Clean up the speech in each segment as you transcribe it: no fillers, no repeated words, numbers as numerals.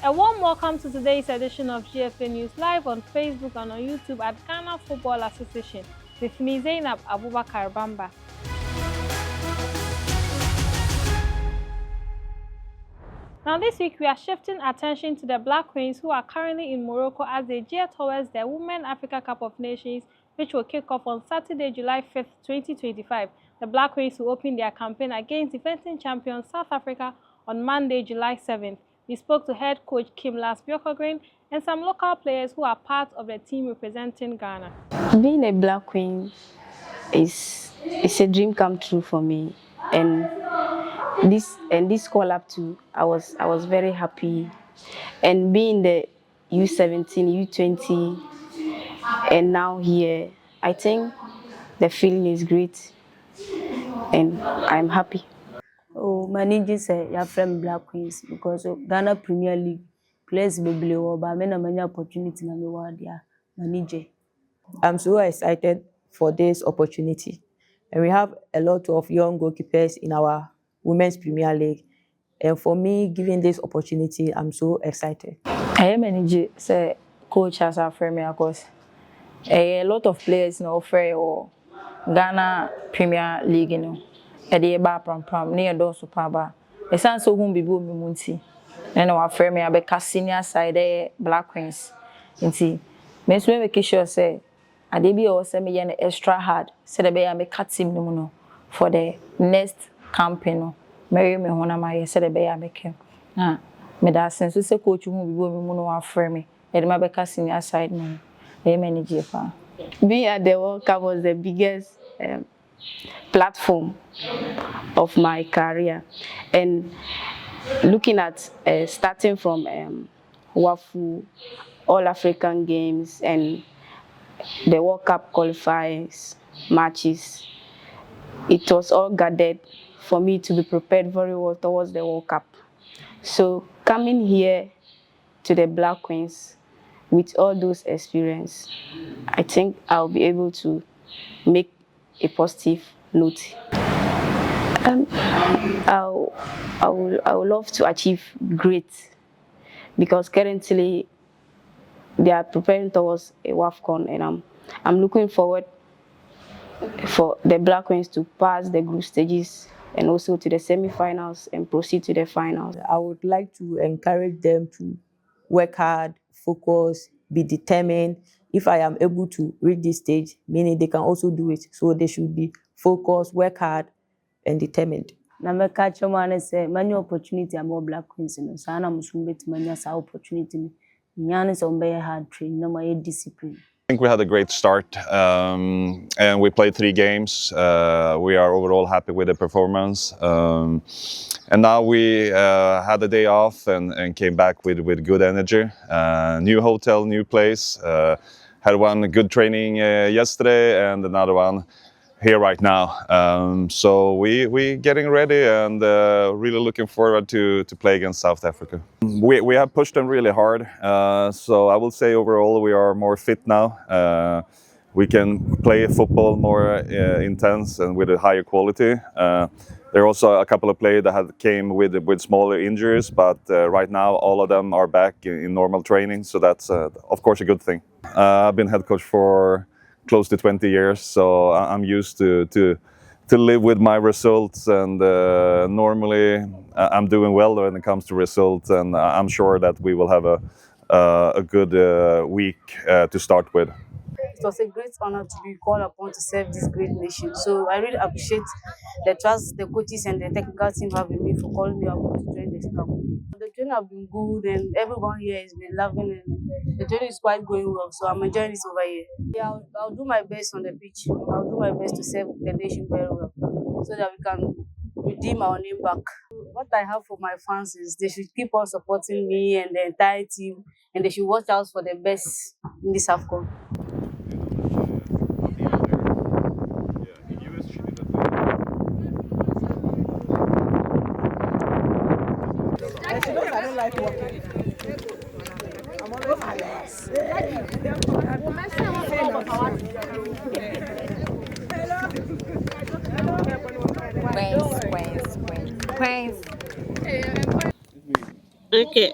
A warm welcome to today's edition of GFA News live on Facebook and on YouTube at Ghana Football Association with me, Zainab Abubakar Bamba. Now, this week we are shifting attention to the Black Queens who are currently in Morocco as they gear towards the Women Africa Cup of Nations, which will kick off on Saturday, July 5th, 2025. The Black Queens will open their campaign against defending champion South Africa on Monday, July 7th. We spoke to head coach Kim Las-Bjorkogren and some local players who are part of the team representing Ghana. Being a Black Queen is a dream come true for me, and this call up to I was very happy, and being the U17, U20, and now here, I think the feeling is great, and I'm happy. Oh, managing say your friend Black Queens because of Ghana Premier League players be below, but many many opportunity na me wa there manager. I'm so excited for this opportunity. And we have a lot of young goalkeepers in our Women's Premier League. And for me, giving this opportunity, I'm so excited. I am manage say coach has a friend me because a lot of players now offer or Ghana Premier League no. E dey ba pram near do so pa ba. E san so hu bibi o mi munti. Na na wa friend me abeka senior side Black Queens. Nti me so make sure say ade bi o say me ye extra hard say the be ya me cut team no no for the next campaign no. Marry me ho na ma ye say the be ya me kem. Me da sense so say coach hu bibi o mi mu no wa friend me. E dey ma beka senior side no. E manage pa. Being at the World Cup was the biggest platform of my career, and looking at starting from WAFU, All African Games, and the World Cup qualifiers matches, it was all gathered for me to be prepared very well towards the World Cup. So coming here to the Black Queens with all those experience, I think I'll be able to make a positive note. I would love to achieve great because currently they are preparing towards a WAFCON, and I'm looking forward for the Black Queens to pass the group stages and also to the semi-finals and proceed to the finals. I would like to encourage them to work hard, focus, be determined. If I am able to reach this stage, meaning they can also do it. So they should be focused, work hard, and determined. Na me catch man say many opportunity am Black Queens no. Sa na musumbet many sa opportunity ni. Nyane so be hard train na my discipline. I think we had a great start, and we played 3 games. We are overall happy with the performance, and now we had a day off and came back with good energy. New hotel, new place. Had one good training yesterday and another one here right now. So we getting ready and really looking forward to play against South Africa. We have pushed them really hard. So I will say overall we are more fit now. We can play football more intense and with a higher quality. There are also a couple of players that came with smaller injuries, but right now all of them are back in normal training. So that's of course a good thing. I've been head coach for close to 20 years, so I'm used to live with my results, and normally I'm doing well when it comes to results, and I'm sure that we will have a good week to start with. It was a great honor to be called upon to serve this great nation. So I really appreciate the trust the coaches and the technical team have in me for calling me upon to join this camp. The training have been good and everyone here has been loving it. The training is quite going well, so I'm enjoying this over here. Yeah, I'll do my best on the pitch. I'll do my best to serve the nation very well so that we can redeem our name back. What I have for my fans is they should keep on supporting me and the entire team, and they should watch out for the best in this AFCON. I don't like walking. I'm always Okay.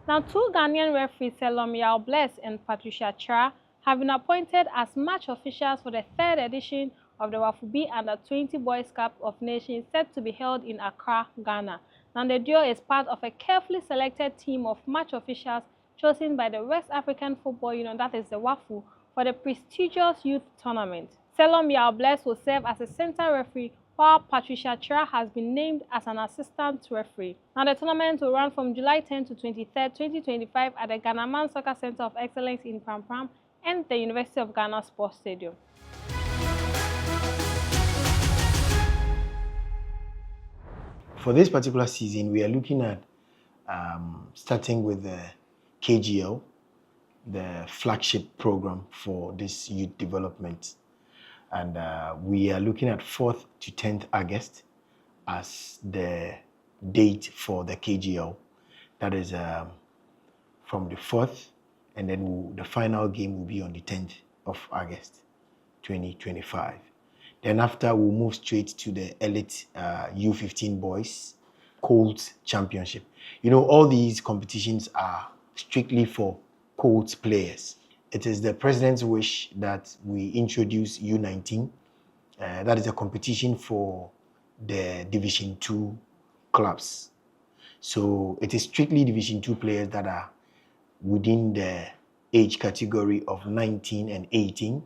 Now, two Ghanaian referees, Selom Yao Bless and Patricia Chra, have been appointed as match officials for the third edition of the Wafubi Under-20 Boys Cup of Nations set to be held in Accra, Ghana. Now, the duo is part of a carefully selected team of match officials chosen by the West African Football Union, that is the WAFU, for the prestigious youth tournament. Selom Yao Bless will serve as a center referee, while Patricia Chra has been named as an assistant referee. Now, the tournament will run from July 10 to 23, 2025 at the Ghanaman Soccer Center of Excellence in Pram Pram and the University of Ghana Sports Stadium. For this particular season, we are looking at starting with the KGL, the flagship program for this youth development. And we are looking at 4th to 10th August as the date for the KGL. That is from the 4th, and then the final game will be on the 10th of August, 2025. Then after, we'll move straight to the Elite U15 Boys Colts Championship. You know, all these competitions are strictly for Colts players. It is the president's wish that we introduce U19. That is a competition for the Division 2 clubs. So it is strictly Division 2 players that are within the age category of 19 and 18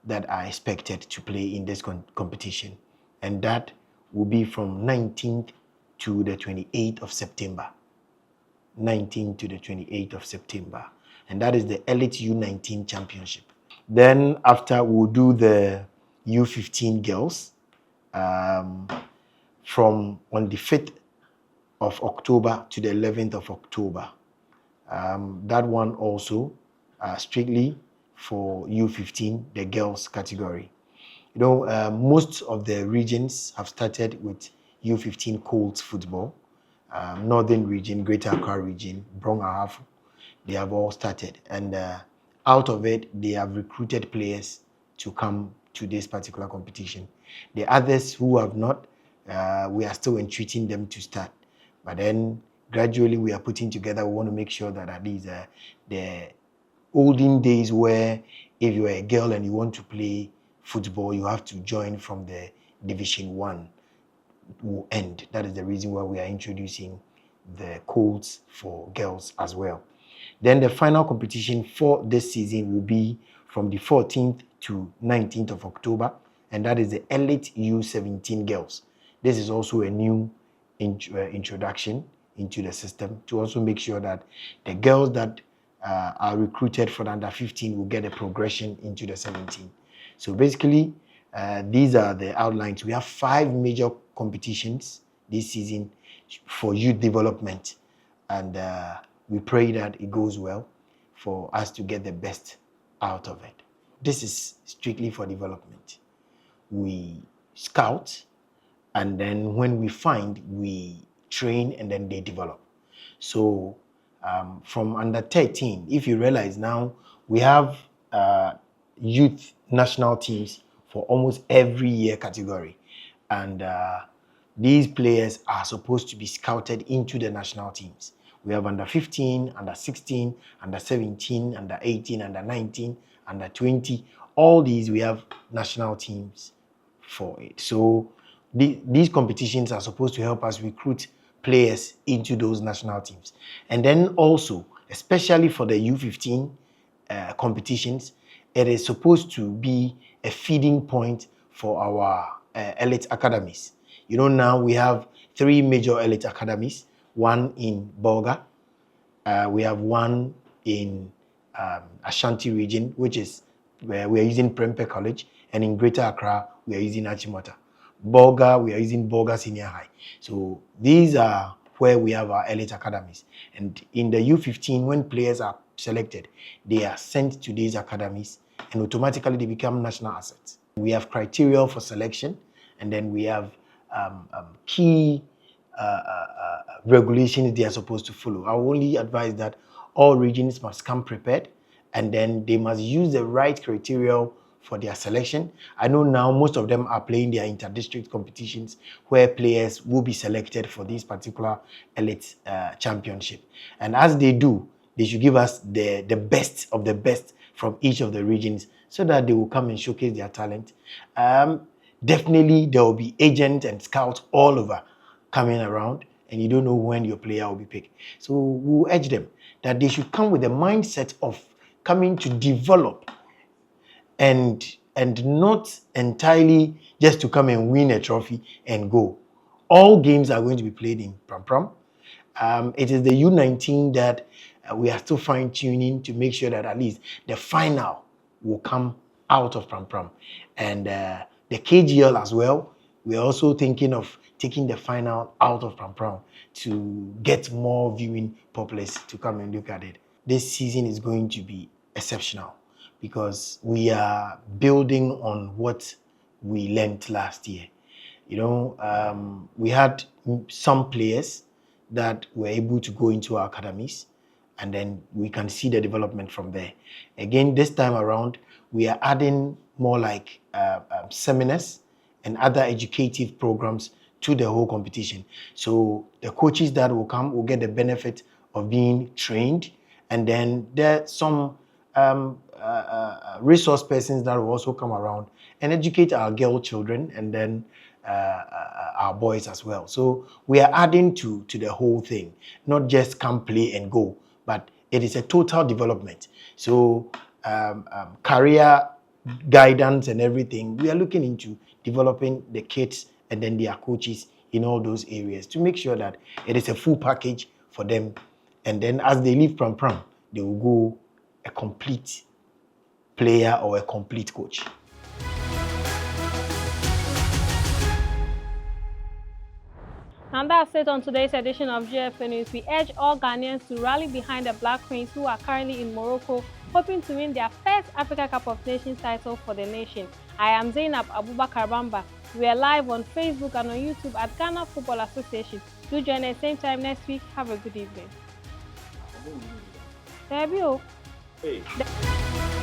that are expected to play in this competition. And that will be from 19th to the 28th of September. 19th to the 28th of September. And that is the Elite U19 Championship. Then after, we'll do the U15 girls from on the 5th of October to the 11th of October. That one also strictly for U15, the girls category. You know, most of the regions have started with U15 Colts football. Northern region, Greater Accra region, Brong Ahafo, they have all started. And out of it, they have recruited players to come to this particular competition. The others who have not, we are still entreating them to start. But then gradually we are putting together, we want to make sure that at least the olden days where if you're a girl and you want to play football, you have to join from the Division 1 will end. That is the reason why we are introducing the Colts for girls as well. Then the final competition for this season will be from the 14th to 19th of October, and that is the Elite U17 girls. This is also a new introduction into the system to also make sure that the girls that are recruited for the under 15 will get a progression into the 17. So basically, these are the outlines. We have 5 major competitions this season for youth development, and we pray that it goes well for us to get the best out of it. This is strictly for development. We scout, and then when we find, we train, and then they develop. So from under 13, if you realize now, we have youth national teams for almost every year category. And these players are supposed to be scouted into the national teams. We have under 15, under 16, under 17, under 18, under 19, under 20. All these, we have national teams for it. So these competitions are supposed to help us recruit players into those national teams. And then also, especially for the U15 competitions, it is supposed to be a feeding point for our elite academies. You know, now we have 3 major elite academies, one in Bolga, we have one in Ashanti region, which is where we are using Prempeh College, and in Greater Accra, we are using Achimota. Bolga, we are using Bolga Senior High. So these are where we have our elite academies. And in the U15, when players are selected, they are sent to these academies and automatically they become national assets. We have criteria for selection, and then we have key regulations they are supposed to follow. I will only advise that all regions must come prepared, and then they must use the right criteria for their selection. I know now most of them are playing their inter-district competitions where players will be selected for this particular elite championship. And as they do, they should give us the best of the best from each of the regions so that they will come and showcase their talent. Definitely, there will be agents and scouts all over coming around, and you don't know when your player will be picked. So we'll urge them that they should come with the mindset of coming to develop and not entirely just to come and win a trophy and go. All games are going to be played in Pram Pram. It is the U19 that we are still fine-tuning to make sure that at least the final will come out of Pram Pram. And the KGL as well, we're also thinking of taking the final out of Pram Pram to get more viewing populace to come and look at it. This season is going to be exceptional because we are building on what we learned last year. You know, we had some players that were able to go into our academies, and then we can see the development from there. Again, this time around, we are adding more like seminars and other educative programs to the whole competition. So the coaches that will come will get the benefit of being trained, and then there's some resource persons that will also come around and educate our girl children and then our boys as well. So we are adding to the whole thing, not just come play and go, but it is a total development. So career guidance and everything, we are looking into developing the kids and then their coaches in all those areas to make sure that it is a full package for them. And then as they leave Pram Pram, they will go a complete player or a complete coach. And that's it on today's edition of GFA News. We urge all Ghanaians to rally behind the Black Queens who are currently in Morocco, hoping to win their first Africa Cup of Nations title for the nation. I am Zainab Abubakar Bamba. We are live on Facebook and on YouTube at Ghana Football Association. Do join us same time next week. Have a good evening. There you go.